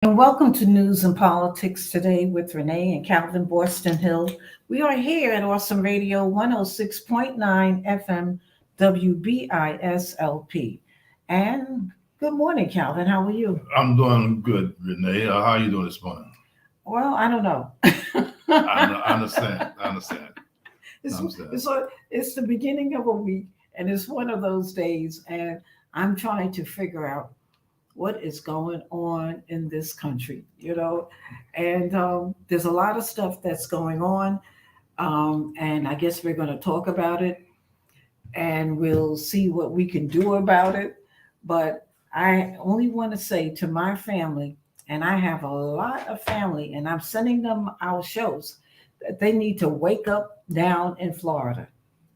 And welcome to News and Politics today with Renee and Calvin Borston Hill. We are here at Awesome Radio 106.9 FM WBISLP. And good morning, Calvin. How are you? I'm doing good, Renee. How are you doing this morning? Well, I don't know. I understand. I understand. I It's, understand. it's the beginning of a week, and it's one of those days, and I'm trying to figure out what is going on in this country. And there's a lot of stuff that's going on, and I guess we're going to talk about it, and we'll see what we can do about it. But I only want to say to my family, and I have a lot of family, and I'm sending them our shows, that they need to wake up down in Florida.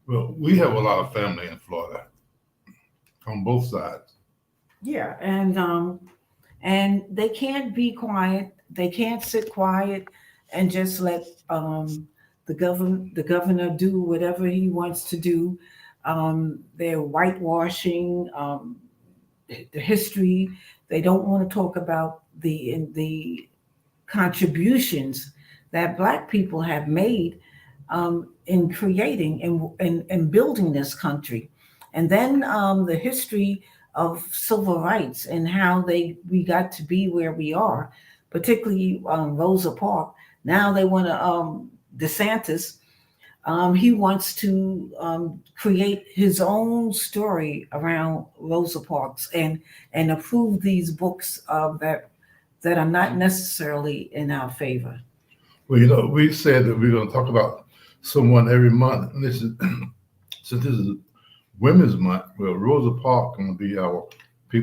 Well, we have a lot of family in Florida on both sides. Yeah, and they can't be quiet. They can't sit quiet and just let the governor do whatever he wants to do. They're whitewashing the history. They don't want to talk about the contributions that Black people have made in creating and building this country, and then the history of civil rights and how we got to be where we are, particularly Rosa Parks. Now they want to DeSantis. He wants to create his own story around Rosa Parks and approve these books that are not necessarily in our favor. Well, we said that we're going to talk about someone every month. And this is since this is Women's Month. Well, Rosa Parks going to be our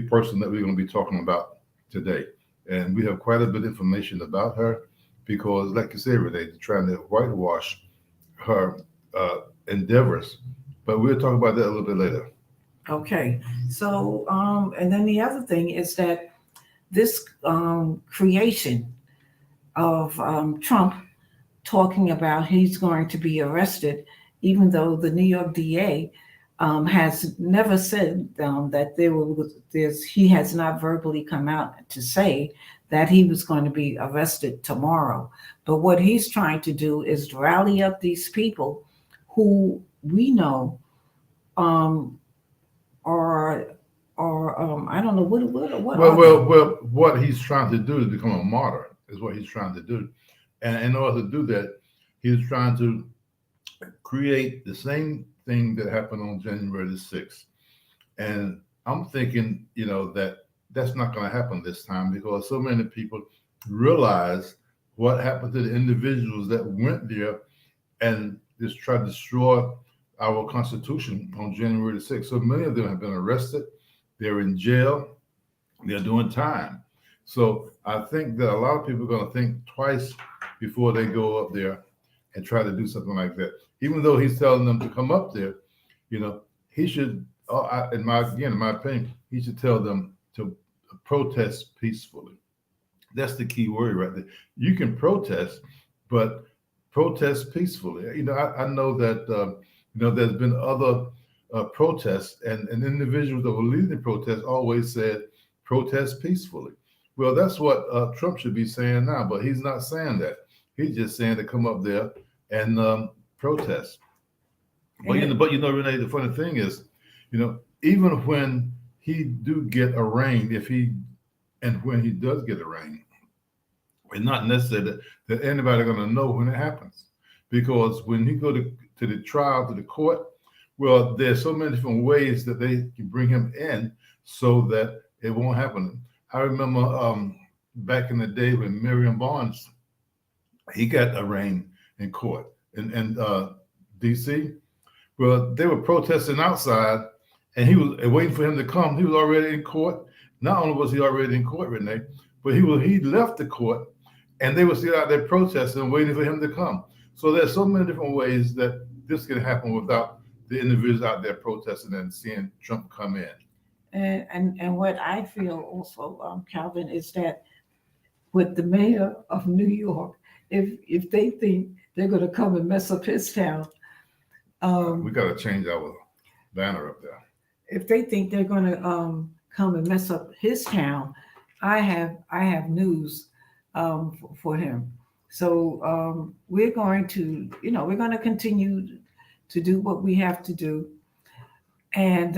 person that we're going to be talking about today, and we have quite a bit of information about her because, like you said, Renee, they're trying to whitewash her endeavors. But we'll talk about that a little bit later. Okay, so and then the other thing is that this creation of Trump talking about he's going to be arrested, even though the New York DA has never said that he has not verbally come out to say that he was going to be arrested tomorrow. But what he's trying to do is rally up these people who we know um, are I don't know what Well, are they? well, well. What he's trying to do is become a martyr. Is what he's trying to do, and in order to do that, he's trying to create the same thing that happened on January the 6th. And I'm thinking, that that's not going to happen this time because so many people realize what happened to the individuals that went there and just tried to destroy our Constitution on January the 6th. So many of them have been arrested. They're in jail. They're doing time. So I think that a lot of people are going to think twice before they go up there and try to do something like that. Even though he's telling them to come up there, he should, in my opinion, he should tell them to protest peacefully. That's the key word right there. You can protest, but protest peacefully. I know that there's been other protests, and individuals that were leading the protests always said protest peacefully. Well, that's what Trump should be saying now, but he's not saying that. He's just saying to come up there and protest. But Renee, the funny thing is, even when he do get arraigned, when he does get arraigned, it's not necessary that anybody going to know when it happens, because when he go to the trial, to the court, well, there's so many different ways that they can bring him in so that it won't happen. I remember back in the day when Miriam Barnes, he got arraigned in court in D.C. Well, they were protesting outside, and he was waiting for him to come. He was already in court. Not only was he already in court, Renee, but he left the court, and they were still out there protesting, waiting for him to come. So there's so many different ways that this can happen without the individuals out there protesting and seeing Trump come in. And what I feel also, Calvin, is that with the mayor of New York, if they think they're going to come and mess up his town, we got to change our banner up there. if they think they're going to come and mess up his town, I have news for him. So we're going to, we're going to continue to do what we have to do, and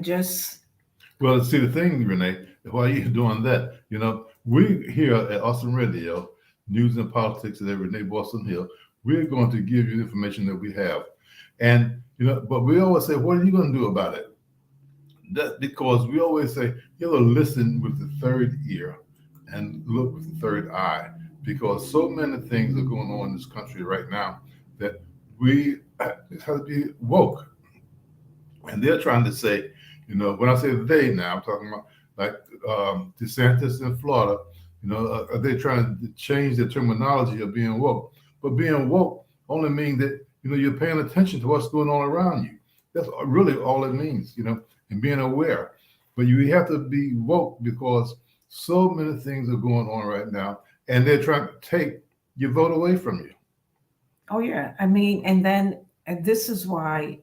just Well, see, the thing, Renee, while you're doing that, we here at Austin Radio, News and Politics at Renee Boston Hill, we're going to give you the information that we have. And, but we always say, what are you going to do about it? That because we always say, listen with the third ear and look with the third eye, because so many things are going on in this country right now that we have to be woke. And they're trying to say, when I say they now, I'm talking about like DeSantis in Florida, are they trying to change the terminology of being woke? But being woke only means that, you're paying attention to what's going on around you. That's really all it means, and being aware. But you have to be woke because so many things are going on right now, and they're trying to take your vote away from you. oh yeah, and this is why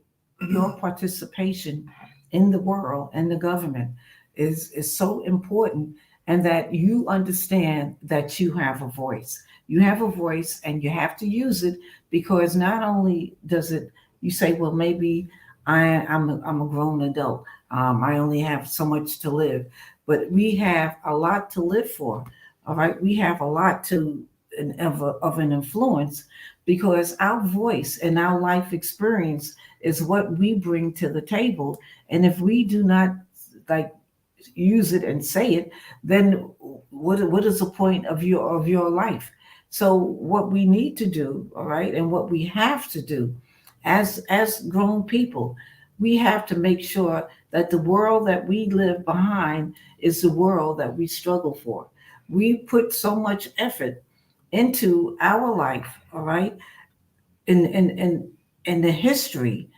your participation in the world and the government is so important, and that you understand that you have a voice. You have a voice and you have to use it, because not only does it, you say, well, maybe I'm a grown adult. I only have so much to live, but we have a lot to live for. All right, we have a lot of an influence, because our voice and our life experience is what we bring to the table. And if we do not like use it and say it, then what is the point of your life? So what we need to do, all right, and what we have to do as grown people, we have to make sure that the world that we live behind is the world that we struggle for. We put so much effort into our life, all right, in the history,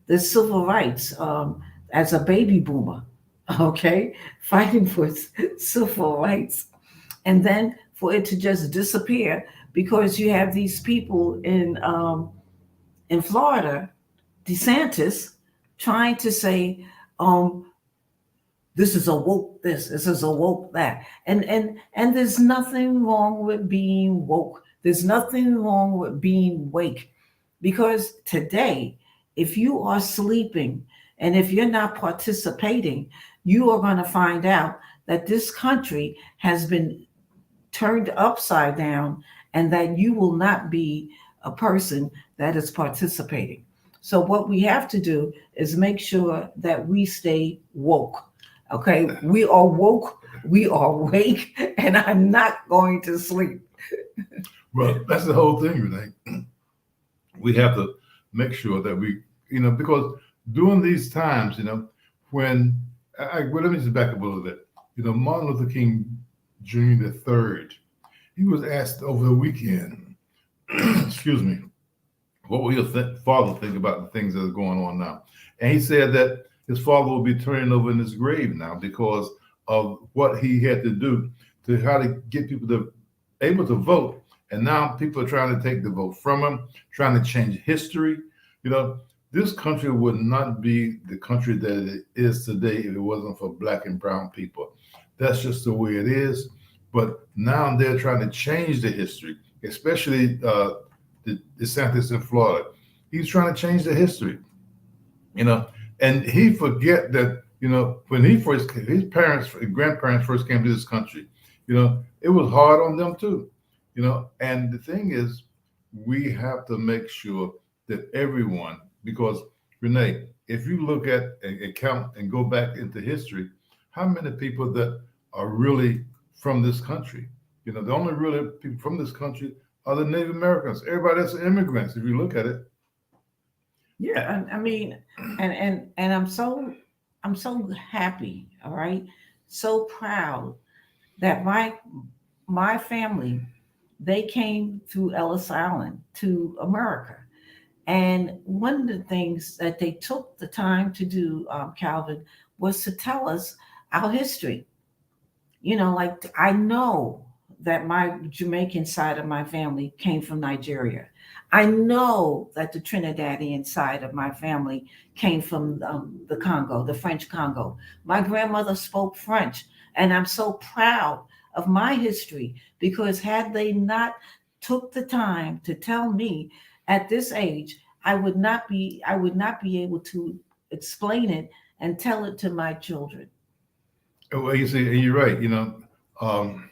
the civil rights, as a baby boomer, okay, fighting for civil rights, and then for it to just disappear because you have these people in Florida, DeSantis, trying to say, um, this is a woke this is a woke that, and there's nothing wrong with being woke. There's nothing wrong with being wake, because today, if you are sleeping and if you're not participating, you are going to find out that this country has been turned upside down, and that you will not be a person that is participating. So, what we have to do is make sure that we stay woke. Okay, we are woke, we are awake, and I'm not going to sleep. Well, that's the whole thing, Renee. We have to make sure that we, because during these times, when well, let me just back up a little bit. Martin Luther King Jr. the third, he was asked over the weekend, excuse me, what will your father think about the things that are going on now? And he said that his father will be turning over in his grave now because of what he had to do to how to get people to able to vote. And now people are trying to take the vote from him, trying to change history. You know, this country would not be the country that it is today if it wasn't for black and brown people. That's just the way it is. But now they're trying to change the history, especially the DeSantis in Florida. He's trying to change the history, you know, and he forget that, when his parents, grandparents first came to this country, it was hard on them too, and the thing is, we have to make sure that everyone, because Renee, if you look at and count and go back into history, how many people that are really from this country? The only really people from this country are the Native Americans. Everybody else are immigrants. If you look at it, Yeah, I mean, and I'm so happy, all right, so proud that my family, they came through Ellis Island to America. And one of the things that they took the time to do, Calvin, was to tell us our history. Like I know that my Jamaican side of my family came from Nigeria. I know that the Trinidadian side of my family came from the Congo, the French Congo. My grandmother spoke French, And I'm so proud of my history because had they not took the time to tell me at this age, I would not be able to explain it and tell it to my children. Well, you see, and you're right. Um,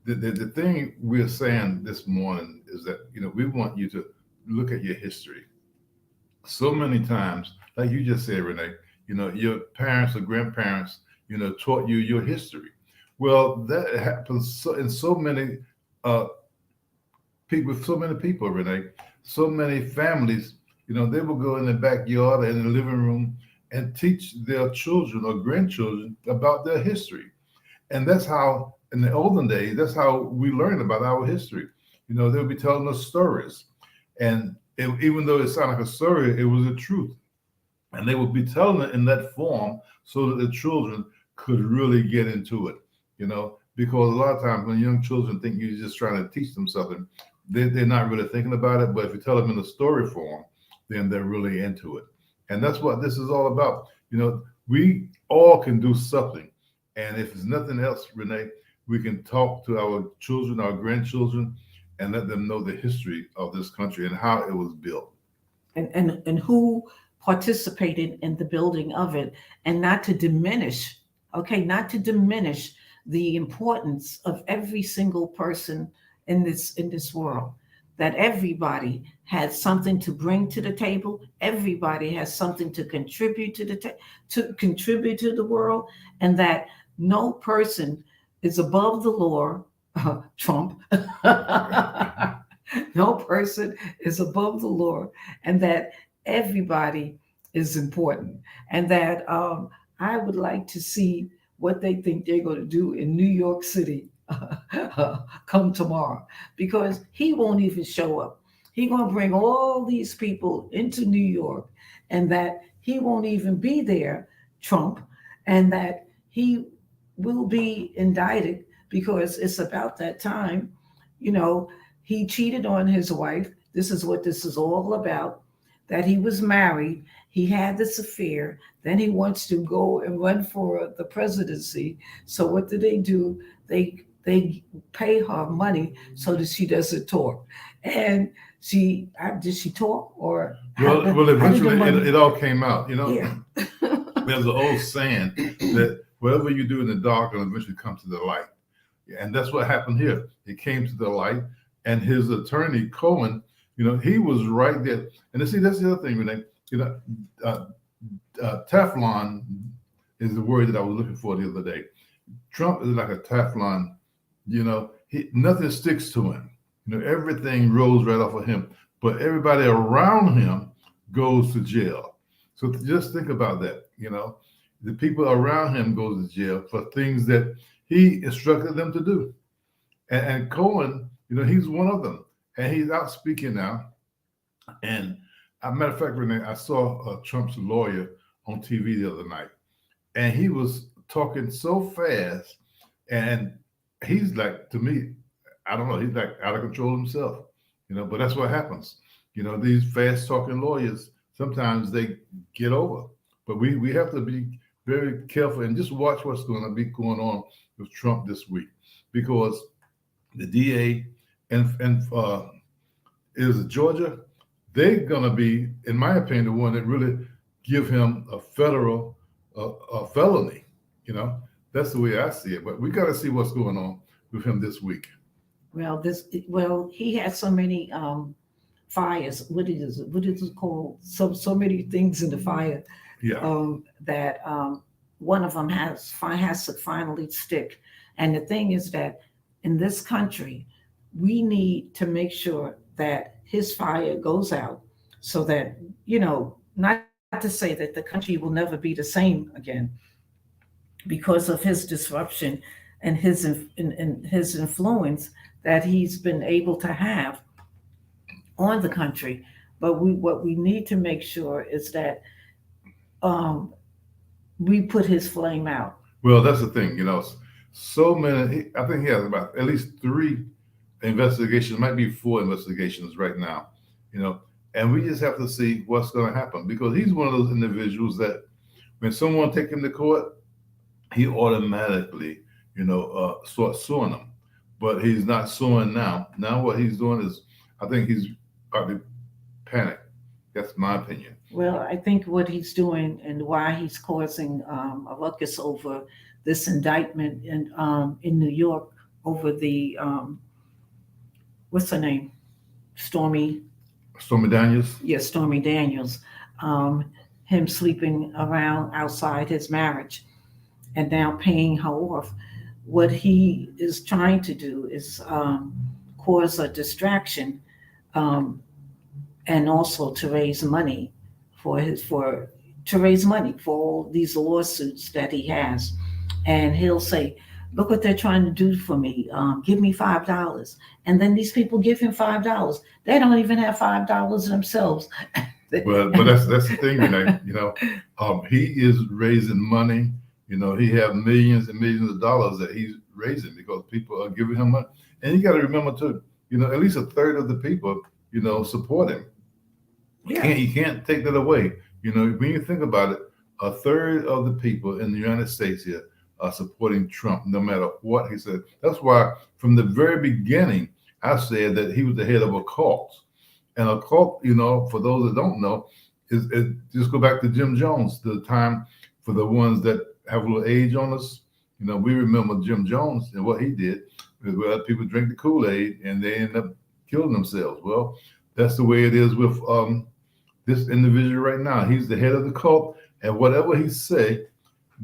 the thing we're saying this morning is that we want you to look at your history. So many times, like you just said, Renee, your parents or grandparents, taught you your history. Well, that happens in so many uh, people, with so many people, Renee, so many families. They will go in the backyard or in the living room and teach their children or grandchildren about their history. And that's how, in the olden days, that's how we learned about our history. They'll be telling us stories. And even though it sounded like a story, it was the truth. And they would be telling it in that form so that the children could really get into it, because a lot of times when young children think you're just trying to teach them something, they're not really thinking about it. But if you tell them in a story form, then they're really into it. And that's what this is all about. We all can do something. And if it's nothing else, Renee, we can talk to our children, our grandchildren, and let them know the history of this country and how it was built. And who participated in the building of it, and not to diminish, okay, not to diminish the importance of every single person in this world. That everybody has something to bring to the table. Everybody has something to contribute to contribute to the world, and that no person is above the law. Trump. No person is above the law, and that everybody is important, and that I would like to see what they think they're going to do in New York City come tomorrow, because he won't even show up. He's going to bring all these people into New York, and that he won't even be there, Trump, and that he will be indicted because it's about that time. You know, he cheated on his wife. This is what this is all about. That he was married, he had this affair, then he wants to go and run for the presidency. So what do? They pay her money so that she doesn't talk. And did she talk, or Well, how did the eventually money? it all came out. Yeah. There's an old saying that whatever you do in the dark will eventually come to the light. And that's what happened here. It came to the light, and his attorney, Cohen, he was right there. And see, that's the other thing, Renee. Uh, Teflon is the word that I was looking for the other day. Trump is like a Teflon. Nothing sticks to him. Everything rolls right off of him. But everybody around him goes to jail. So just think about that. The people around him goes to jail for things that he instructed them to do. And Cohen, he's one of them, and he's out speaking now. And a matter of fact, Renee, I saw Trump's lawyer on TV the other night, and he was talking so fast, and he's like, to me, I don't know, he's like out of control himself, but that's what happens. These fast talking lawyers, sometimes they get over, but we have to be very careful and just watch what's going to be going on with Trump this week, because the DA and is Georgia, they're going to be, in my opinion, the one that really give him a federal a felony. That's the way I see it. But we got to see what's going on with him this week. Well, he had so many fires. What is it called? So many things in the fire, Yeah. that one of them has to finally stick. And the thing is that in this country, we need to make sure that his fire goes out, so that, not to say that the country will never be the same again because of his disruption and his influence that he's been able to have on the country. But what we need to make sure is that um, we put his flame out. Well, that's the thing. So many. I think he has about at least 3 investigations, might be 4 investigations right now. And we just have to see what's going to happen, because he's one of those individuals that when someone take him to court, he automatically, starts suing them. But he's not suing now. Now what he's doing is, I think he's probably panicked. That's my opinion. Well, I think what he's doing and why he's causing a ruckus over this indictment in New York over the what's her name, Stormy, Stormy Daniels. yes, Stormy Daniels, um, him sleeping around outside his marriage and now paying her off. What he is trying to do is cause a distraction, um, and also to raise money for to raise money for all these lawsuits that he has. And he'll say, "Look what they're trying to do for me. Give me $5." And then these people give him $5. They don't even have $5 themselves. Well, but that's the thing, Renee. He is raising money. He have millions and millions of dollars that he's raising because people are giving him money. And you got to remember too, at least a third of the people, support him. Yeah. You can't take that away. When you think about it, a third of the people in the United States here are supporting Trump, no matter what he said. That's why, from the very beginning, I said that he was the head of a cult. And a cult, for those that don't know, is just go back to Jim Jones, the time for the ones that have a little age on us. We remember Jim Jones and what he did. Well, people drink the Kool-Aid and they end up killing themselves. Well, that's the way it is with this individual right now. He's the head of the cult, and whatever he say,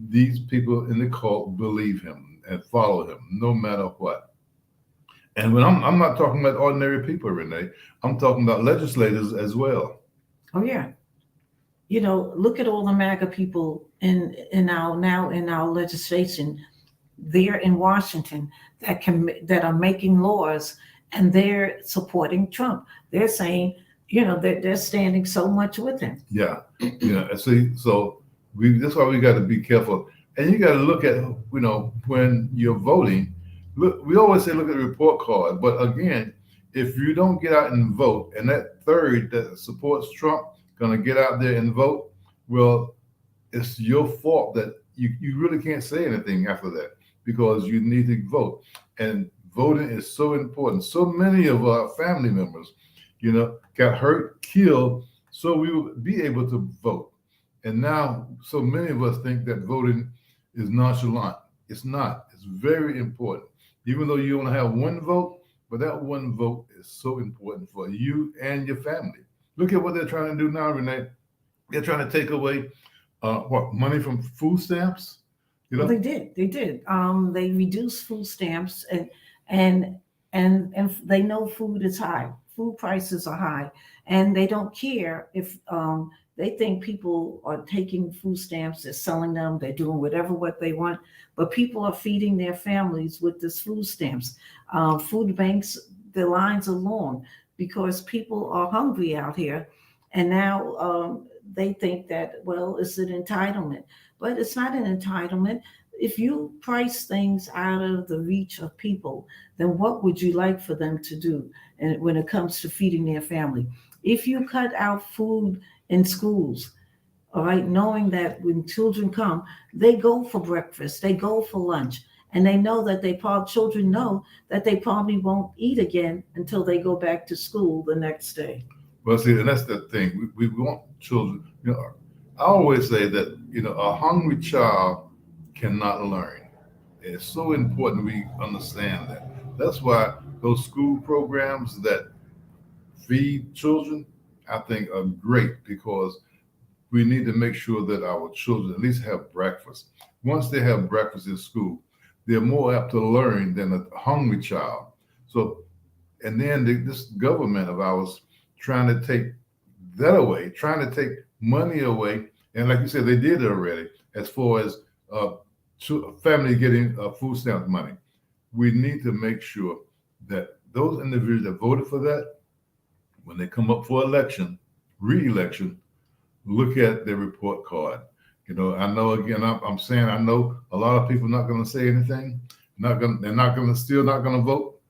these people in the cult believe him and follow him, no matter what. And when I'm not talking about ordinary people, Renee, I'm talking about legislators as well. Oh yeah. Look at all the MAGA people in our legislation there in Washington that are making laws, and they're supporting Trump. They're saying, that they're standing so much with him. Yeah, see, so that's why we got to be careful, and you got to look at, when you're voting. Look, we always say look at the report card, but again, if you don't get out and vote, and that third that supports Trump gonna get out there and vote, well, it's your fault that you really can't say anything after that because you need to vote. And voting is so important. So many of our family members, got hurt, killed, so we would be able to vote. And now so many of us think that voting is nonchalant. It's not. It's very important. Even though you only have one vote, but that one vote is so important for you and your family. Look at what they're trying to do now, Renee. They're trying to take away money from food stamps. Well, they did. They did. They reduced food stamps, and and they know food is high. Food prices are high, and they don't care if they think people are taking food stamps, they're selling them, they're doing what they want. But people are feeding their families with this food stamps. Food banks, the lines are long because people are hungry out here, and now they think that, well, it's an entitlement, but it's not an entitlement. If you price things out of the reach of people, then what would you like for them to do? And when it comes to feeding their family, if you cut out food in schools, all right, knowing that when children come, they go for breakfast, they go for lunch, and they know that children know that they probably won't eat again until they go back to school the next day. Well, see, and that's the thing. We want children. I always say that a hungry child cannot learn. It's so important we understand that. That's why those school programs that feed children, I think, are great because we need to make sure that our children at least have breakfast. Once they have breakfast in school, they're more apt to learn than a hungry child. So, and then this government of ours trying to take that away, trying to take money away. And like you said, they did it already as far as family getting food stamp money. We need to make sure that those individuals that voted for that, when they come up for election, re-election, look at their report card. I know again, I'm saying I know a lot of people not going to say anything. They're still not going to vote.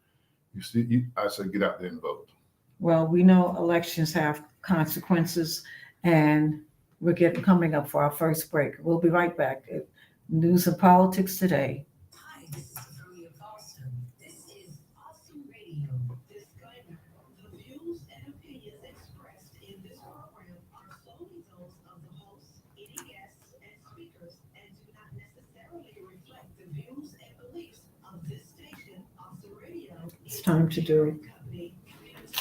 You see, I said get out there and vote. Well, we know elections have consequences, and we're coming up for our first break. We'll be right back. News and Politics Today. Hi, this is Attorney of Boston. This is Awesome Radio. Disclaimer. The views and opinions expressed in this program are solely those of the host, any guests, and speakers, and do not necessarily reflect the views and beliefs of this station, Awesome Radio, It's its time to do parent company, Community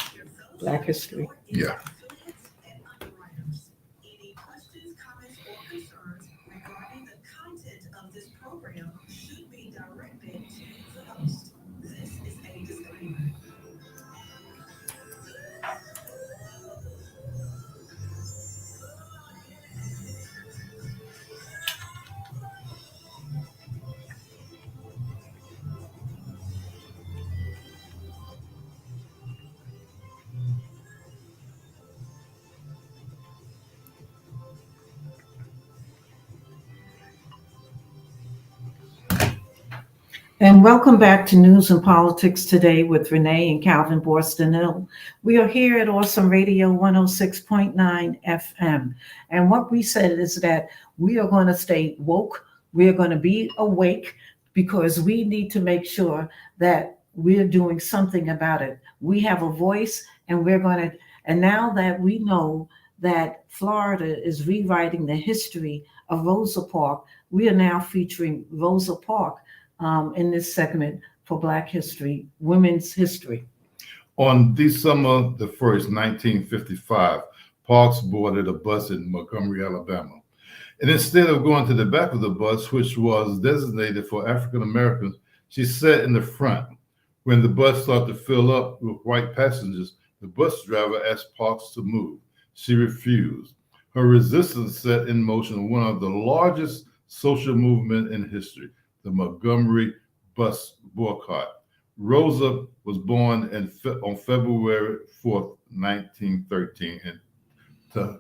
Black Fellowship, History. or its Yeah. affiliates and underwriters. Any questions, comments, or concerns regarding the content of this program should be directed to the host. This is a disclaimer. And welcome back to News and Politics Today with Renee and Calvin Borstenil. We are here at Awesome Radio 106.9 FM. And what we said is that we are going to stay woke, we are going to be awake because we need to make sure that we're doing something about it. We have a voice and we're going to, and now that we know that Florida is rewriting the history of Rosa Parks, we are now featuring Rosa Parks in this segment for Black History, Women's History. On December the 1st, 1955, Parks boarded a bus in Montgomery, Alabama. And instead of going to the back of the bus, which was designated for African Americans, she sat in the front. When the bus started to fill up with white passengers, the bus driver asked Parks to move. She refused. Her resistance set in motion one of the largest social movements in history, the Montgomery bus boycott. Rosa was born on February 4th, 1913, in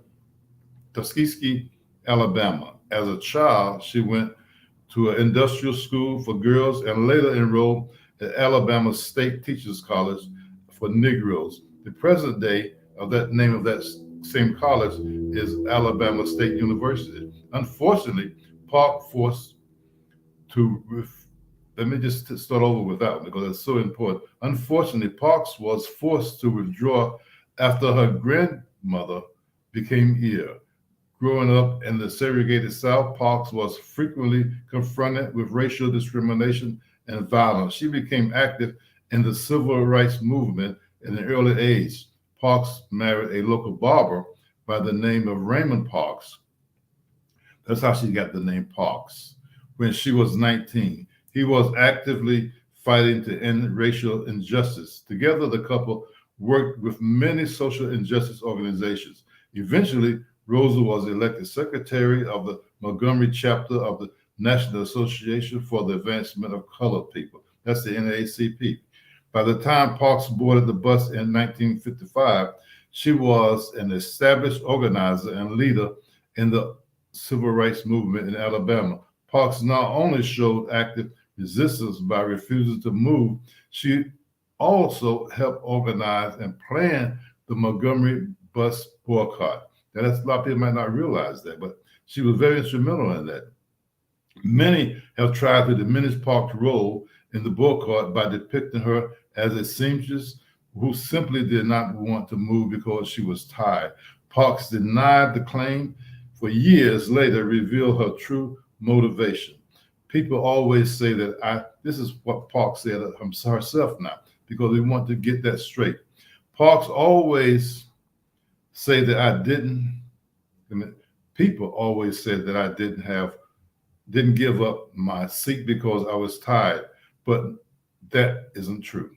Tuskegee, Alabama. As a child, she went to an industrial school for girls and later enrolled at Alabama State Teachers College for Negroes. The present day of that name of that same college is Alabama State University. Unfortunately, Park forced to let me just start over with that one because it's so important. Unfortunately, Parks was forced to withdraw after her grandmother became ill. Growing up in the segregated South, Parks was frequently confronted with racial discrimination and violence. She became active in the civil rights movement in an early age. Parks married a local barber by the name of Raymond Parks. That's how she got the name Parks. When she was 19, he was actively fighting to end racial injustice. Together, the couple worked with many social injustice organizations. Eventually, Rosa was elected secretary of the Montgomery chapter of the National Association for the Advancement of Colored People. That's the NAACP. By the time Parks boarded the bus in 1955, she was an established organizer and leader in the civil rights movement in Alabama. Parks not only showed active resistance by refusing to move, she also helped organize and plan the Montgomery bus boycott. Now, a lot of people might not realize that, but she was very instrumental in that. Many have tried to diminish Parks' role in the boycott by depicting her as a seamstress who simply did not want to move because she was tired. Parks denied the claim. For years later, revealed her true motivation. People always say that this is what Parks said herself now, because we want to get that straight. Parks always say that people always said that I didn't give up my seat because I was tired, but that isn't true.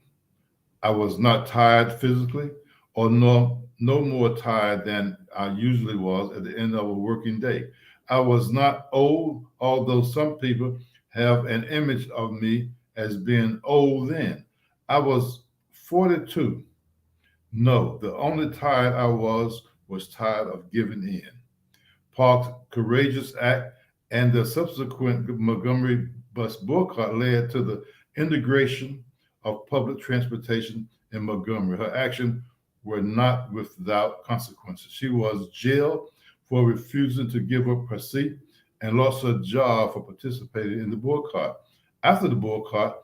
I was not tired physically or no more tired than I usually was at the end of a working day. I was not old, although some people have an image of me as being old then. I was 42. No, the only tired I was tired of giving in. Park's courageous act and the subsequent Montgomery bus boycott led to the integration of public transportation in Montgomery. Her actions were not without consequences. She was jailed for refusing to give up her seat and lost her job for participating in the boycott. After the boycott,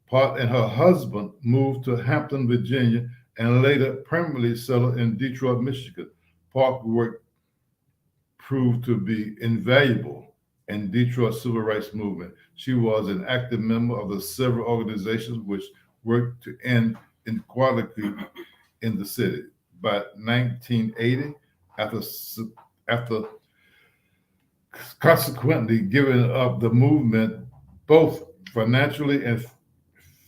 Park and her husband moved to Hampton, Virginia, and later permanently settled in Detroit, Michigan. Park's work proved to be invaluable in Detroit's civil rights movement. She was an active member of the several organizations which worked to end inequality in the city. By 1980, after after consequently giving up the movement both financially and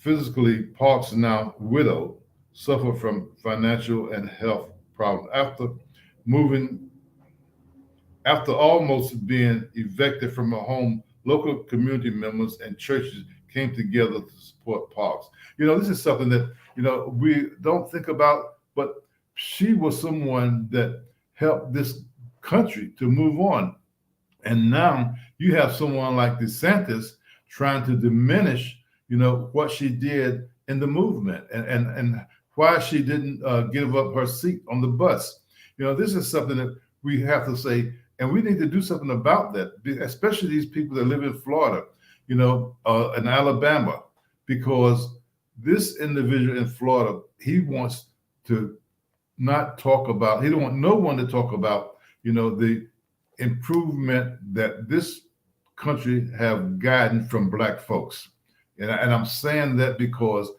physically, Parks, now widowed, suffered from financial and health problems. Moving After almost being evicted from her home, local community members and churches came together to support Parks. This is something that, we don't think about, but she was someone that helped this country to move on. And now you have someone like DeSantis trying to diminish, what she did in the movement, and why she didn't give up her seat on the bus. This is something that we have to say, and we need to do something about that, especially these people that live in Florida, in Alabama, because this individual in Florida, he wants to not talk about, he don't want no one to talk about, the improvement that this country have gotten from Black folks. And I'm saying that because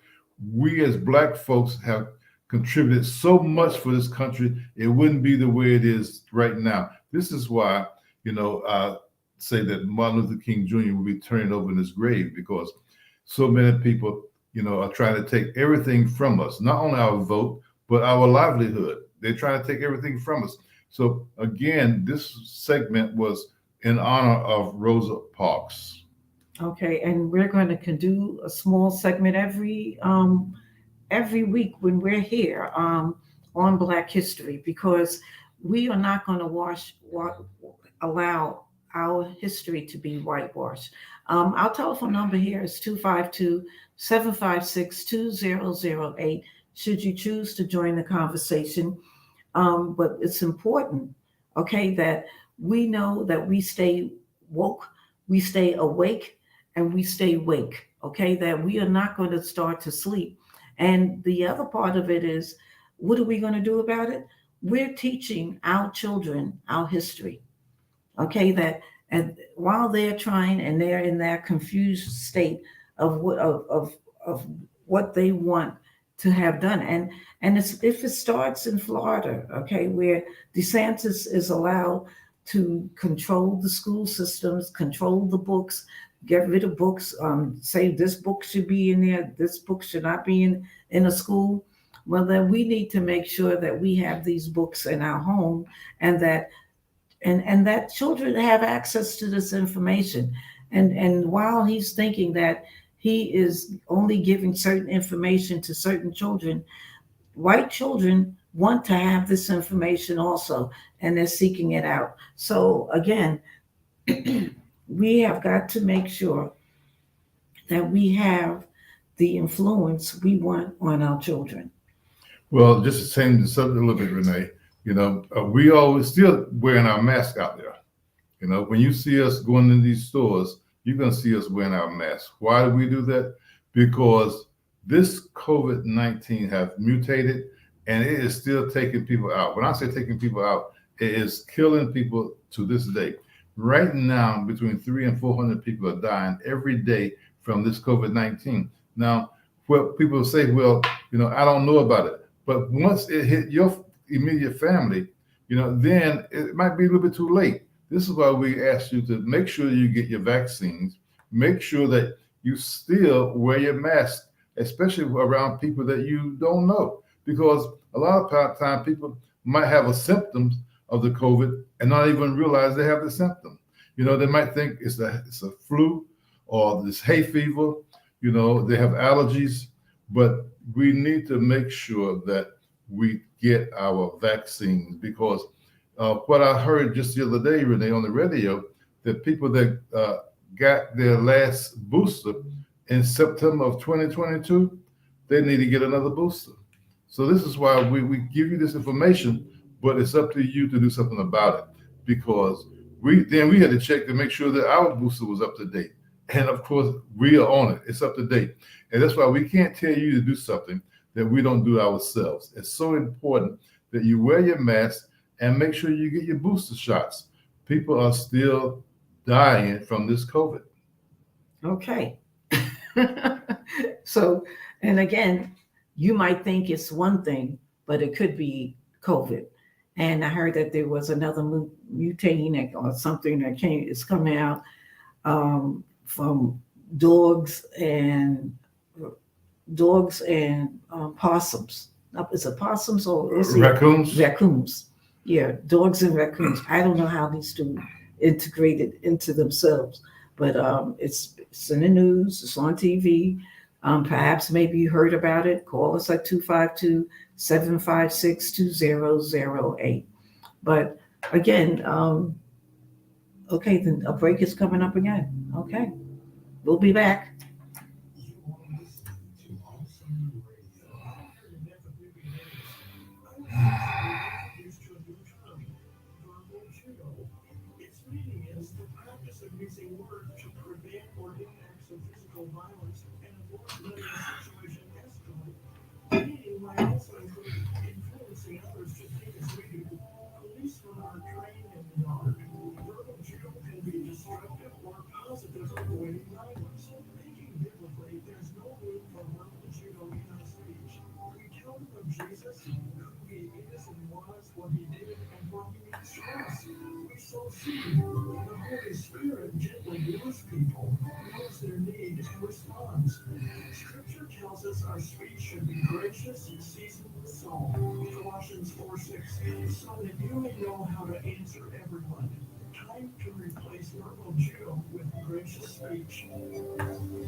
we as Black folks have contributed so much for this country, it wouldn't be the way it is right now. This is why, I say that Martin Luther King Jr. will be turning over in his grave, because so many people, are trying to take everything from us, not only our vote, but our livelihood. They're trying to take everything from us. So again, this segment was in honor of Rosa Parks. Okay, and we're going to do a small segment every week when we're here on Black History, because we are not going to allow our history to be whitewashed. Our telephone number here is 252-756-2008 should you choose to join the conversation. But it's important, okay, that we know that we stay woke, we stay awake, and we stay wake, okay, that we are not going to start to sleep. And the other part of it is, what are we going to do about it? We're teaching our children our history, okay, that and while they're trying and they're in that confused state of what they want to have done. And if it starts in Florida, okay, where DeSantis is allowed to control the school systems, control the books, get rid of books, say this book should be in there, this book should not be in a school. Well, then we need to make sure that we have these books in our home, and that that children have access to this information. And while he's thinking that he is only giving certain information to certain children, white children want to have this information also, and they're seeking it out. So again, we have got to make sure that we have the influence we want on our children. Well, just to change the subject a little bit, Renee, we always still wearing our mask out there. When you see us going in these stores, you're going to see us wearing our masks. Why do we do that? Because this COVID-19 have mutated, and it is still taking people out. When I say taking people out, it is killing people to this day. Right now, between 300 and 400 people are dying every day from this COVID-19. Now, what people say, well, I don't know about it. But once it hit your immediate family, then it might be a little bit too late. This is why we ask you to make sure you get your vaccines. Make sure that you still wear your mask, especially around people that you don't know. Because a lot of time people might have a symptoms of the COVID and not even realize they have the symptom. They might think it's a flu or this hay fever. They have allergies, but we need to make sure that we get our vaccines, because what I heard just the other day, Renee, on the radio, that people that got their last booster in September of 2022, they need to get another booster. So this is why we give you this information, but it's up to you to do something about it, because we had to check to make sure that our booster was up to date. And of course, we are on it. It's up to date. And that's why we can't tell you to do something that we don't do ourselves. It's so important that you wear your mask and make sure you get your booster shots. People are still dying from this COVID. Okay. So, and again, you might think it's one thing, but it could be COVID. And I heard that there was another mutating or something that came is coming out from dogs and possums. Is it possums or is it Raccoons. raccoons? Yeah, dogs and raccoons. I don't know how these two integrated into themselves, but it's in the news. It's on TV. Perhaps maybe you heard about it. Call us at 252-756-2008. But again, okay, then a break is coming up again. Okay, we'll be back. You are listening to Awesome Radio. Honored and introduced to a new term, verbal judo. Its meaning is the practice of using words to prevent or do acts of physical violence and avoid letting a situation escalate. Meaning might also include influencing others to think as we do. Policemen are trained in the art. Verbal judo can be destructive or positive, avoiding violence. Thinking biblically, there's no room for verbal judo in our speech. We tell them of Jesus, who he is and was, what he did, and what he means to us. We sow seed. The Holy Spirit gently moves people, knows their need, and responds. Scripture tells us our speech should be gracious, seasoned with salt. Colossians 4:6, so that you may know how to answer everyone. Time to replace verbal judo with gracious speech.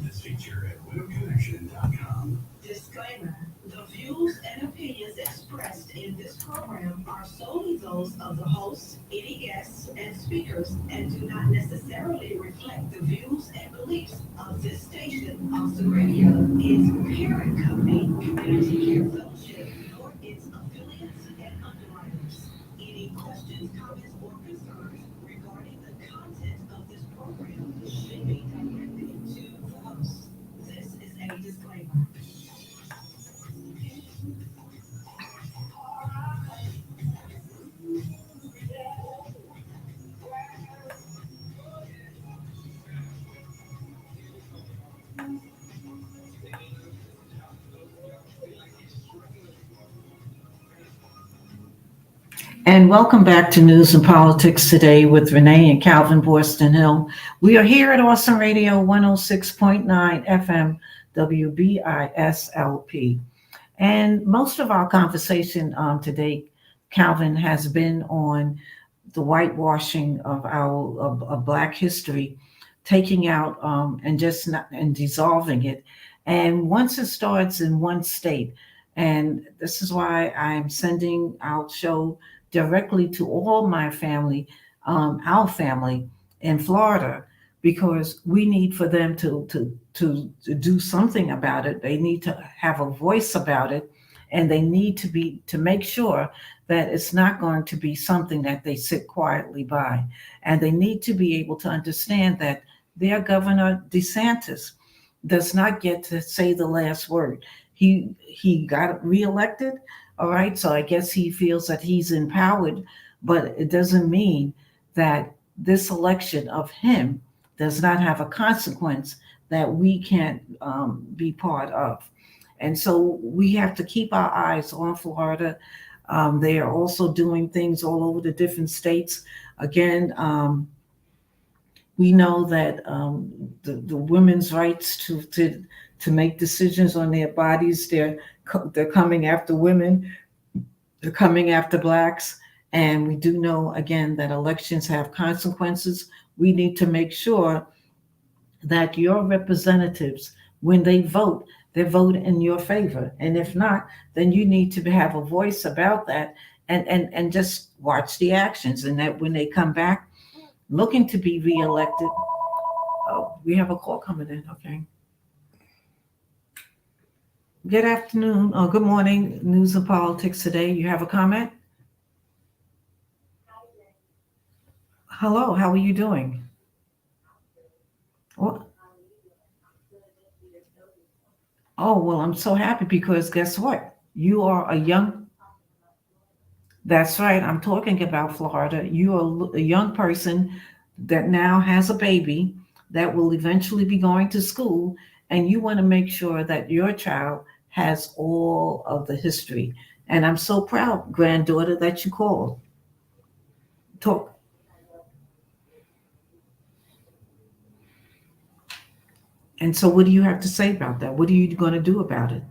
This feature at WebConnection.com. Disclaimer. The views and opinions expressed in this program are solely those of the host, any guests, and speakers, and do not necessarily reflect the views and beliefs of this station, Awesome Radio, its parent company, Community Care Fellowship, nor its affiliates and underwriters. Any questions, comments, or concerns regarding the content of this program should be directed to the host. This is a disclaimer. And welcome back to News and Politics Today with Renee and Calvin Borston Hill. We are here at Awesome Radio 106.9 FM WBISLP. And most of our conversation today, Calvin, has been on the whitewashing of of Black history, taking out and just not and dissolving it. And once it starts in one state, and this is why I'm sending our show directly to all my family, our family in Florida, because we need for them to do something about it. They need to have a voice about it, and they need to make sure that it's not going to be something that they sit quietly by. And they need to be able to understand that their Governor DeSantis does not get to say the last word. He got reelected, all right. So I guess he feels that he's empowered, but it doesn't mean that this election of him does not have a consequence that we can't be part of. And so we have to keep our eyes on Florida. They are also doing things all over the different states. Again, we know that the women's rights to make decisions on their bodies, they're coming after women, they're coming after Blacks. And we do know, again, that elections have consequences. We need to make sure that your representatives, when they vote in your favor. And if not, then you need to have a voice about that and just watch the actions. And that when they come back looking to be reelected, oh, we have a call coming in. Okay. Good afternoon or good morning, News and Politics Today. You have a comment? Hello, how are you doing? Well, oh, well, I'm so happy because guess what? You are a young, that's right, I'm talking about Florida. You are a young person that now has a baby that will eventually be going to school, and you want to make sure that your child has all of the history. And I'm so proud, granddaughter, that you called. Talk. And so, what do you have to say about that? What are you going to do about it?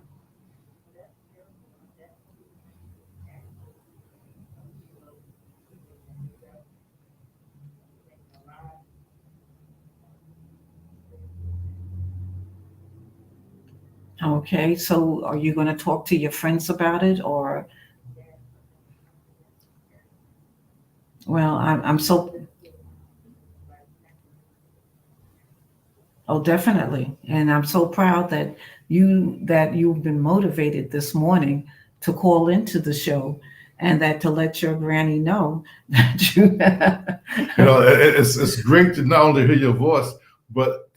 Okay, so are you going to talk to your friends about it, or well, I'm so oh, definitely. And I'm so proud that you've been motivated this morning to call into the show and that to let your granny know that you It's great to not only hear your voice, but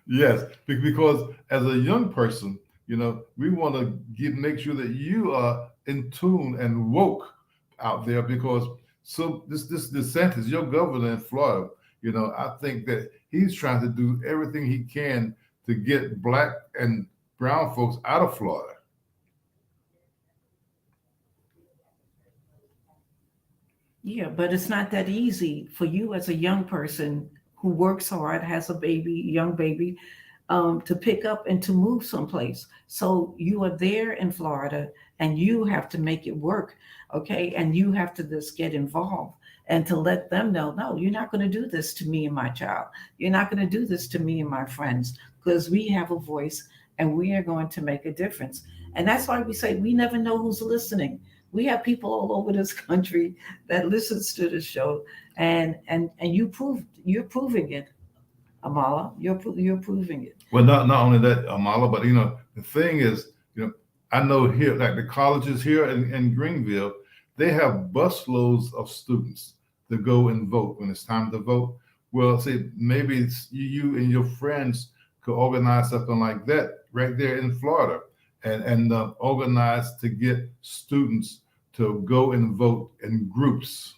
yes, because as a young person, we want to make sure that you are in tune and woke out there because so this DeSantis, your governor in Florida, I think that he's trying to do everything he can to get black and brown folks out of Florida. Yeah, but it's not that easy for you as a young person who works hard, has a baby, young baby, to pick up and to move someplace. So you are there in Florida and you have to make it work, okay? And you have to just get involved and to let them know, no, you're not going to do this to me and my child. You're not going to do this to me and my friends because we have a voice and we are going to make a difference. And that's why we say we never know who's listening. We have people all over this country that listens to the show, and you're proving it, Amala. You're proving it. Well, not only that, Amala, but the thing is, I know here, like the colleges here in Greenville, they have busloads of students to go and vote when it's time to vote. Well, see, maybe you and your friends could organize something like that right there in Florida, and organize to get students to go and vote in groups.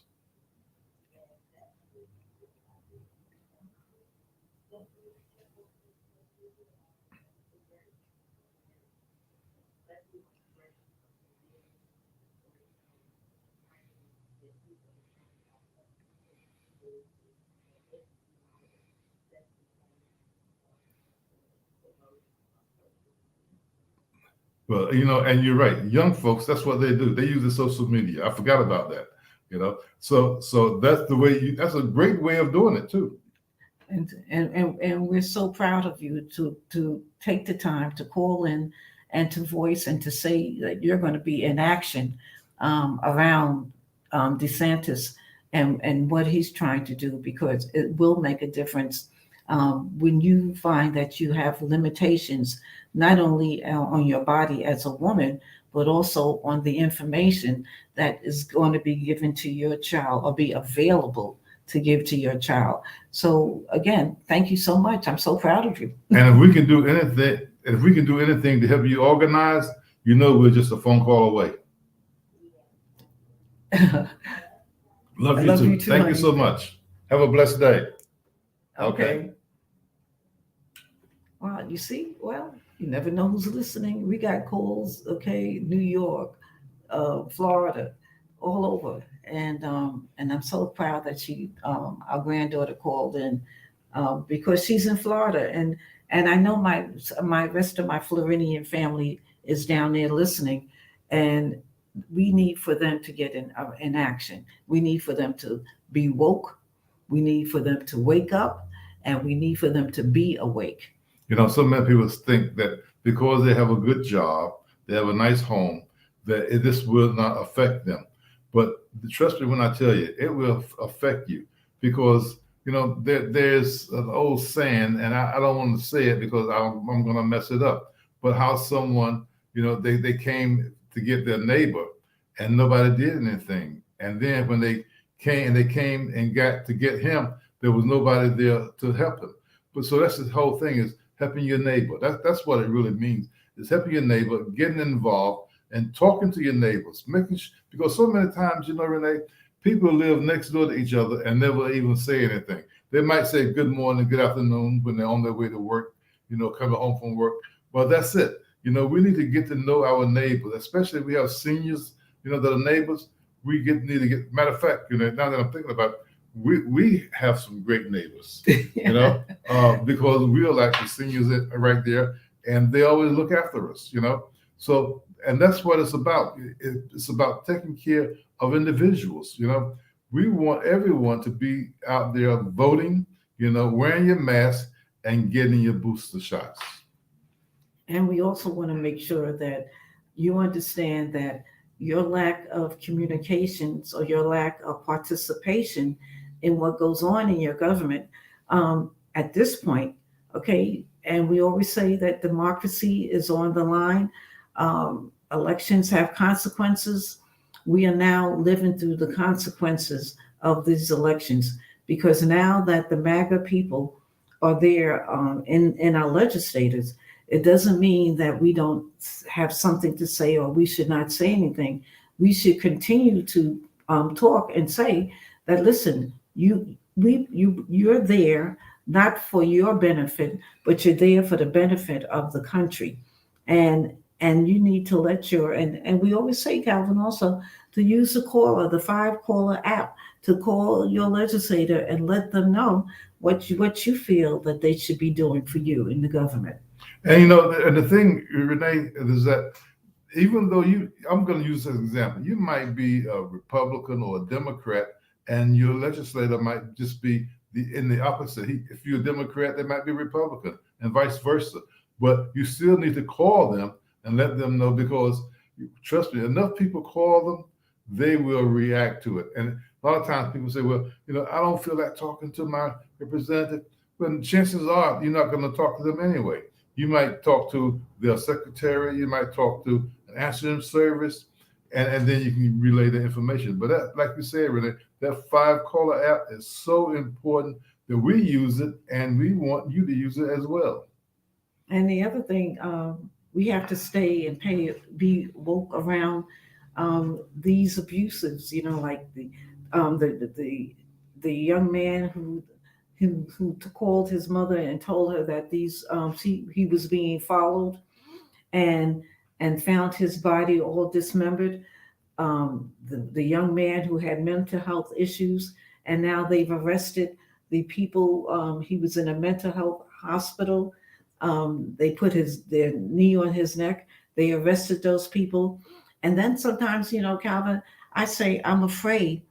Well, and you're right. Young folks, that's what they do. They use the social media. I forgot about that. So that's the way that's a great way of doing it too. And we're so proud of you to take the time to call in and to voice and to say that you're going to be in action around DeSantis and what he's trying to do because it will make a difference when you find that you have limitations not only on your body as a woman but also on the information that is going to be given to your child or be available to give to your child. So again, thank you so much. I'm so proud of you. And if we can do anything to help you organize, we're just a phone call away. I Love you love too. you too, Thank you honey. so much. Have a blessed day. Okay. Well, you see, well, you never know who's listening. We got calls, okay, New York, Florida, all over, and I'm so proud that our granddaughter called in because she's in Florida, and I know my rest of my Floridian family is down there listening, and we need for them to get in action. We need for them to be woke. We need for them to wake up, and we need for them to be awake. So many people think that because they have a good job, they have a nice home, that this will not affect them. But trust me when I tell you, it will affect you because there's an old saying, and I don't want to say it because I'm going to mess it up. But how someone, they came to get their neighbor, and nobody did anything. And then when they came and got to get him, there was nobody there to help him. But so that's the whole thing is helping your neighbor. That's what it really means. Is helping your neighbor, getting involved, and talking to your neighbors, because so many times, Renee, people live next door to each other and never even say anything. They might say good morning, good afternoon when they're on their way to work, coming home from work. Well, that's it. We need to get to know our neighbors, especially if we have seniors, that are neighbors. Need to get. Matter of fact, now that I'm thinking about it, we have some great neighbors, because we are like the seniors that are right there, and they always look after us. So, and that's what it's about. It's about taking care of individuals. We want everyone to be out there voting, wearing your mask and getting your booster shots. And we also want to make sure that you understand that your lack of communications or your lack of participation in what goes on in your government at this point, okay? And we always say that democracy is on the line. Elections have consequences. We are now living through the consequences of these elections because now that the MAGA people are there in our legislators, it doesn't mean that we don't have something to say or we should not say anything. We should continue to talk and say that, listen, you're there not for your benefit, but you're there for the benefit of the country, and you need to let and we always say, Calvin, also to use the 5 caller app to call your legislator and let them know what you feel that they should be doing for you in the government. And and the thing, Renee, is that even though I'm going to use this example, you might be a Republican or a Democrat, and your legislator might just be in the opposite. If you're a Democrat, they might be Republican, and vice versa. But you still need to call them and let them know, because trust me, enough people call them, they will react to it. And a lot of times people say, well, I don't feel like talking to my representative. But chances are you're not going to talk to them anyway. You might talk to their secretary, you might talk to an answering service, and then you can relay the information. But that, like you said, Renee, that 5 caller app is so important that we use it, and we want you to use it as well. And the other thing, we have to stay and be woke around these abuses. Like the young man who called his mother and told her that he was being followed, and found his body all dismembered. The young man who had mental health issues, and now they've arrested the people. He was in a mental health hospital. They put their knee on his neck. They arrested those people. And then sometimes, Calvin, I say I'm afraid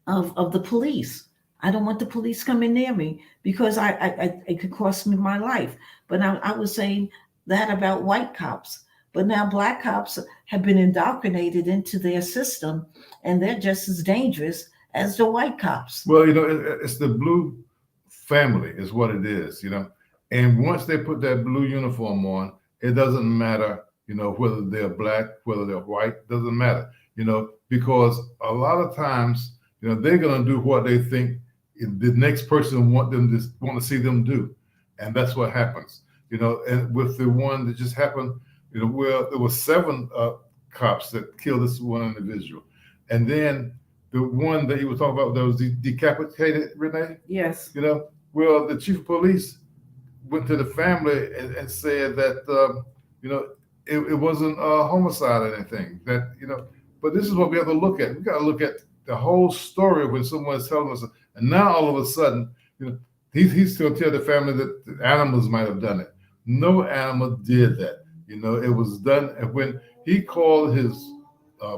of the police. I don't want the police coming near me because it could cost me my life. But I was saying that about white cops. But now black cops have been indoctrinated into their system, and they're just as dangerous as the white cops. Well, it's the blue family is what it is, And once they put that blue uniform on, it doesn't matter, whether they're black, whether they're white, doesn't matter, because a lot of times, they're going to do what they think the next person want to see them do, and that's what happens. And with the one that just happened, where there were 7 cops that killed this one individual, and then the one that you were talking about that was decapitated, Renee. Yes. Well, the chief of police went to the family and said that it wasn't a homicide or anything. But this is what we have to look at. We got to look at the whole story when someone's telling us, and now all of a sudden, he's going to tell the family that the animals might have done it. No animal did that. It was done. And when he called his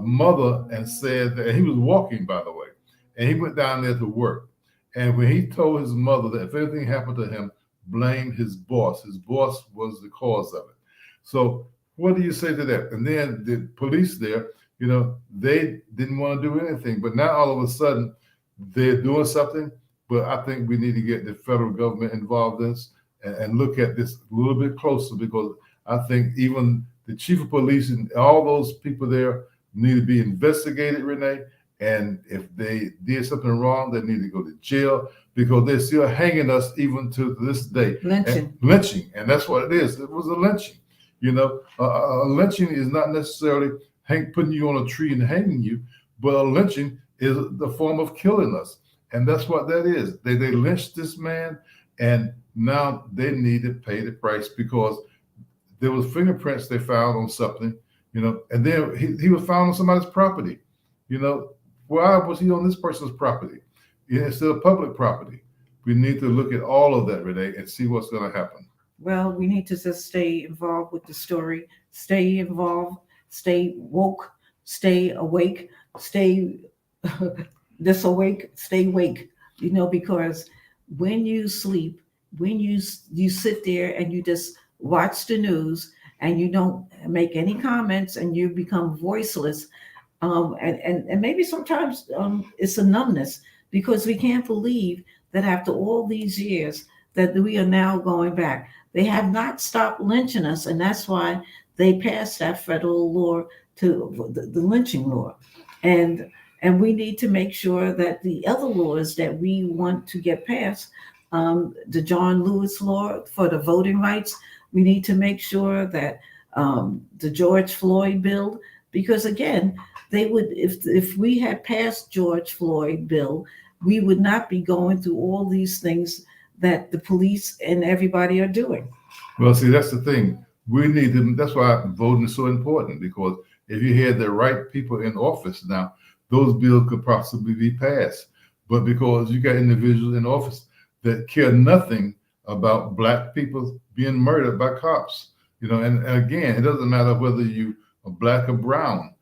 mother and said that, and he was walking, by the way, and he went down there to work. And when he told his mother that if anything happened to him, blame his boss. His boss was the cause of it. So what do you say to that? And then the police there, they didn't want to do anything. But now all of a sudden, they're doing something. But I think we need to get the federal government involved in this and look at this a little bit closer, because I think even the chief of police and all those people there, need to be investigated, Renee. And if they did something wrong, they need to go to jail because they're still hanging us even to this day. And Lynching. lynching, and that's what it is. It was a lynching. A lynching is not necessarily putting you on a tree and hanging you, but a lynching is the form of killing us, and that's what that is. They lynched this man, and now they need to pay the price because there was fingerprints they found on something, and then he was found on somebody's property. You know, why was he on this person's property instead of public property? We need to look at all of that, Renee, and see what's going to happen. Well, we need to just stay involved with the story, stay involved, stay woke, stay awake, stay this awake, stay awake, because when you sleep, when you sit there and you just watch the news and you don't make any comments and you become voiceless, and maybe sometimes it's a numbness because we can't believe that after all these years that we are now going back. They have not stopped lynching us, and that's why they passed that federal law to the lynching law, and and we need to make sure that the other laws that we want to get passed, the John Lewis law for the voting rights, we need to make sure that the George Floyd bill, because again, they would if we had passed George Floyd bill, we would not be going through all these things that the police and everybody are doing. Well, see, that's the thing. We need to. That's why voting is so important because if you had the right people in office now, those bills could possibly be passed. But because you got individuals in office that care nothing about black people being murdered by cops, and again, it doesn't matter whether you are black or brown,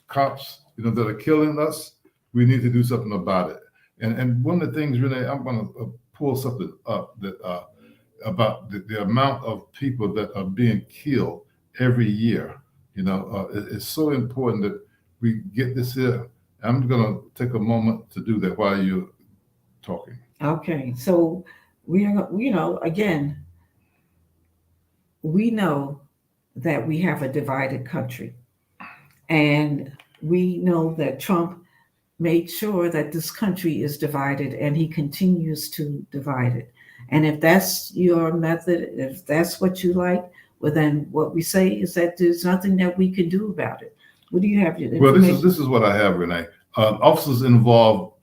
cops, that are killing us. We need to do something about it. And one of the things, Renee, I'm going to pull something up that about the amount of people that are being killed every year. It's so important that we get this here. I'm going to take a moment to do that while you're talking. Okay, so we are, again, we know that we have a divided country, and we know that Trump made sure that this country is divided and he continues to divide it. And if that's your method, if that's what you like, well, then what we say is that there's nothing that we can do about it. What do you have? Well, this is what I have, Renee. Officers involved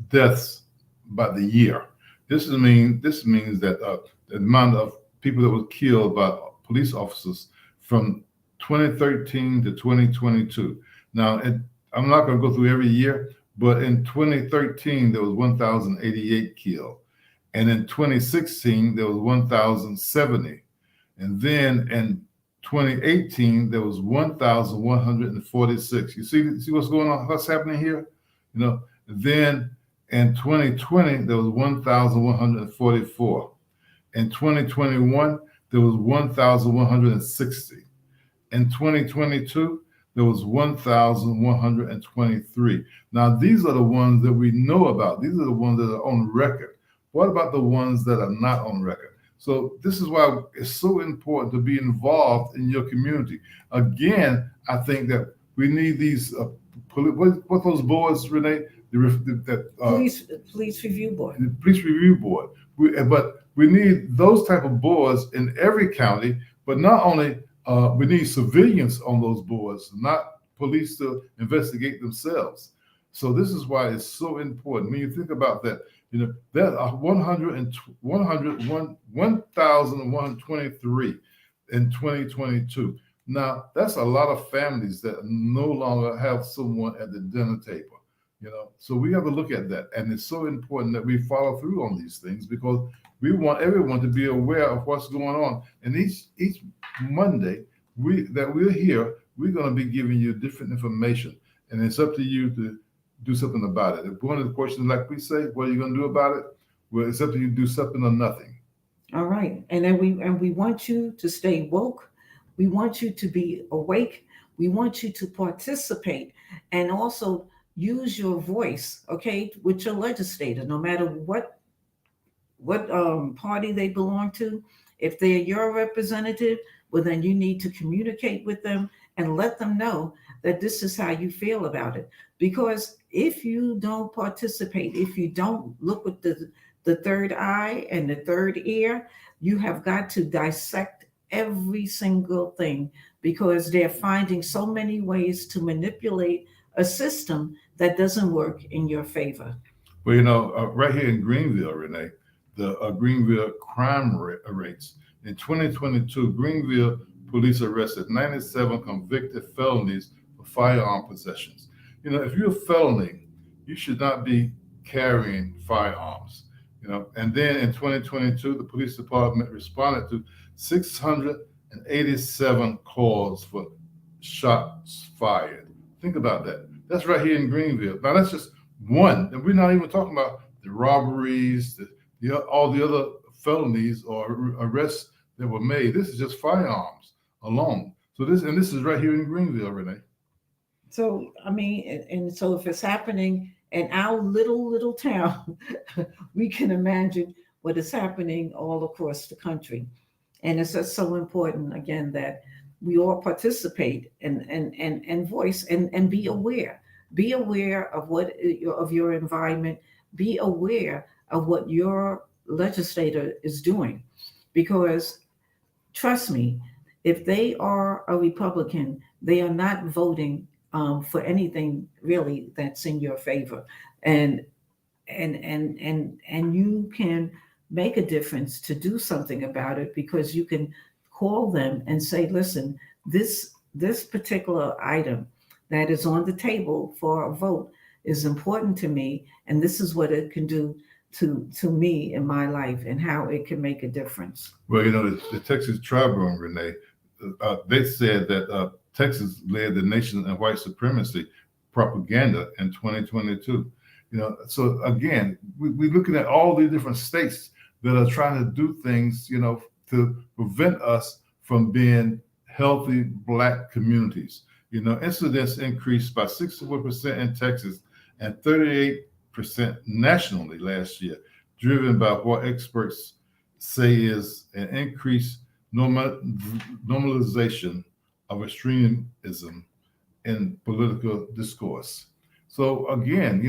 deaths by the year. This means that the amount of people that were killed by police officers from 2013 to 2022. Now, I'm not going to go through every year, but in 2013, there was 1,088 killed. And in 2016, there was 1,070. And then in 2018, there was 1,146. You see what's going on, what's happening here? Then in 2020, there was 1,144. In 2021, there was 1,160. In 2022, there was 1,123. Now, these are the ones that we know about. These are the ones that are on record. What about the ones that are not on record? So this is why it's so important to be involved in your community. Again, I think that we need these, what those boards, Renee? Police review board. The police review board. But we need those type of boards in every county, but not only we need civilians on those boards, not police to investigate themselves. So this is why it's so important. When you think about that, there are 1,123 in 2022. Now, that's a lot of families that no longer have someone at the dinner table. So we have to look at that. And it's so important that we follow through on these things because we want everyone to be aware of what's going on. And each Monday we're here, we're going to be giving you different information. And it's up to you to do something about it. If one of the questions, like we say, what are you going to do about it? Well, it's up to you to do something or nothing. All right. And then we want you to stay woke. We want you to be awake. We want you to participate and also use your voice, okay, with your legislator, no matter what party they belong to. If they're your representative, well, then you need to communicate with them and let them know that this is how you feel about it. Because if you don't participate, if you don't look with the third eye and the third ear, you have got to dissect every single thing, because they're finding so many ways to manipulate a system that doesn't work in your favor. Well, right here in Greenville, Renee, the Greenville rates in 2022, Greenville police arrested 97 convicted felonies for firearm possessions. If you're a felony, you should not be carrying firearms. And then in 2022, the police department responded to 687 calls for shots fired. Think about that. That's right here in Greenville. Now that's just one, and we're not even talking about the robberies, all the other felonies or arrests that were made. This is just firearms alone. So this is right here in Greenville, Renee. So I mean, and so if it's happening in our little town, we can imagine what is happening all across the country. And it's just so important again that we all participate and voice and be aware. Be aware of of your environment. Be aware of what your legislator is doing, because trust me, if they are a Republican, they are not voting for anything really that's in your favor, and and you can make a difference to do something about it, because you can call them and say, listen, this particular item that is on the table for a vote is important to me, and this is what it can do to me in my life, and how it can make a difference. Well, the Texas Tribune, Renee, they said that Texas led the nation in white supremacy propaganda in 2022. So again, we're looking at all these different states that are trying to do things, to prevent us from being healthy Black communities. Incidents increased by 61% in Texas and 38% nationally last year, driven by what experts say is an increased normalization of extremism in political discourse. So again,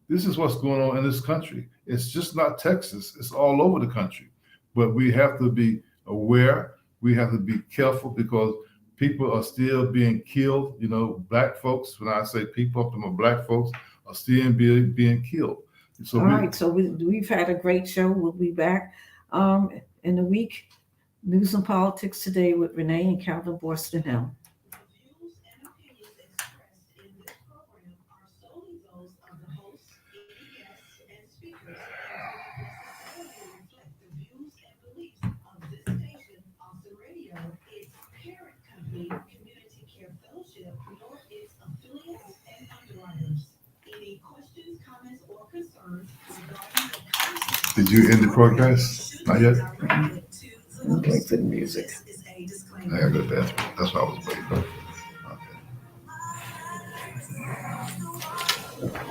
this is what's going on in this country. It's just not Texas, it's all over the country. But we have to be aware, we have to be careful, because people are still being killed. Black folks, when I say people, I'm talking about Black folks, are still being killed. So all right, so we've had a great show. We'll be back in a week. News and Politics Today with Renee and Calvin Borston Hill. The views and opinions expressed in this program are solely those of the host, any guests, and speakers, and do not necessarily reflect the views and beliefs of this station, Austin Radio, its parent company, Community Care Fellowship, nor its affiliates and underwriters. Any questions, comments, or concerns regarding the content did you end the broadcast? Not yet. I'm waiting for the music. is a I disclaimer. gotta go to the bathroom. That's what I was waiting for. Okay.